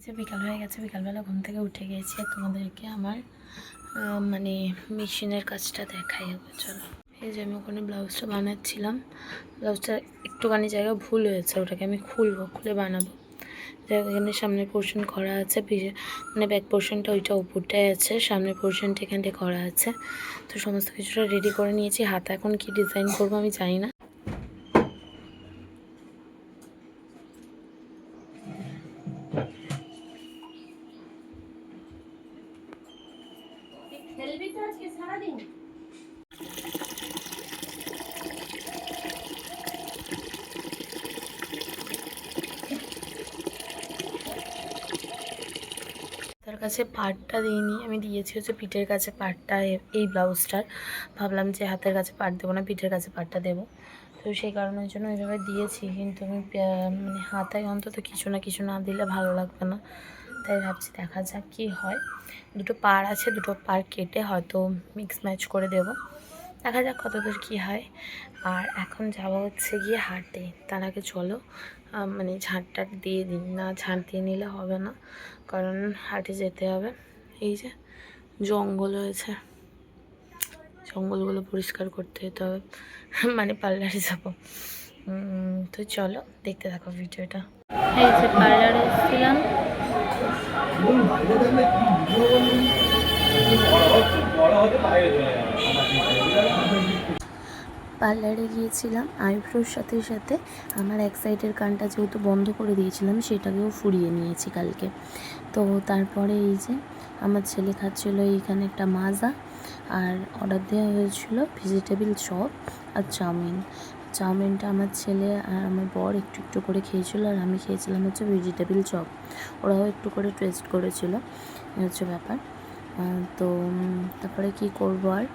যে বিকাল হয়ে গেছে, বিকালবেলা ঘুম থেকে উঠে গিয়েছি। তোমাদেরকে আমার মানে মেশিনের কাজটা দেখাই হবে, চলো। এই যে আমি ওখানে ব্লাউজটা বানাচ্ছিলাম, ব্লাউজটা একটুখানি জায়গা ভুল হয়েছে, ওটাকে আমি খুলে বানাবো। যাই হোক, এখানে সামনের পোর্শন করা আছে, মানে ব্যাক পোর্শনটা ওইটা উপরটায় আছে, সামনের পোর্শনটা এখানটায় করা আছে। তো সমস্ত কিছুটা রেডি করে নিয়েছি। হাতে এখন কি ডিজাইন করবো আমি জানি না। খেলবি তো আজকে সারাদিন? তার কাছে পাড়টা দিইনি, আমি দিয়েছি হচ্ছে পিঠের কাছে পাড়টা এই ব্লাউজটার। ভাবলাম যে হাতের কাছে পাড় দেবো না, পিঠের কাছে পাড়টা দেবো, তো সেই কারণের জন্য এইভাবে দিয়েছি। কিন্তু আমি মানে হাতায় অন্তত কিছু না দিলে ভালো লাগবে না, তাই ভাবছি দেখা যাক কী হয়। দুটো পাড় আছে, দুটো পাড় কেটে হয়তো মিক্স ম্যাচ করে দেবো, দেখা যাক কতদূর কী হয়। আর এখন যাবো হচ্ছে গিয়ে হাঁটতে। তার আগে চলো মানে ঝাঁটটা দিয়ে দিই, না ঝাঁট দিয়ে নিলে হবে না, কারণ হাটে যেতে হবে। এই যে জঙ্গল হয়েছে, জঙ্গলগুলো পরিষ্কার করতে যেতে হবে, মানে পার্লারে যাবো। তো চলো দেখতে থাকো ভিডিওটা। এই যে পার্লারে এসেছিলাম, পার্লারে গিয়েছিলাম। আইব্রোর সাথে সাথে আমার এক সাইডের কানটা যেহেতু বন্ধ করে দিয়েছিলাম, সেটাকেও ফুরিয়ে নিয়েছি কালকে। তো তারপরে এই যে আমার ছেলে খাচ্ছিলো এইখানে একটা মাজা, আর অর্ডার দেওয়া হয়েছিল ভেজিটেবিল চপ আর চাউমিনটা আমার ছেলে আর আমার বর একটু একটু করে খেয়েছিল, আর আমি খেয়েছিলাম হচ্ছে ভেজিটেবিল চপ। ওরাও একটু করে টেস্ট করেছিল, হচ্ছে ব্যাপার। তো তারপরে কি করবো আর,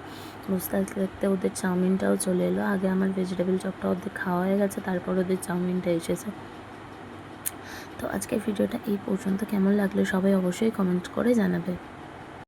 বুঝতে দেখতে ওদের চাউমিনটাও চলে এলো। আগে আমার ভেজিটেবিল চপটা ওদের খাওয়া হয়ে গেছে, তারপর ওদের চাউমিনটা এসেছে। তো আজকের ভিডিওটা এই পর্যন্ত। কেমন লাগলো সবাই অবশ্যই কমেন্ট করে জানাবে।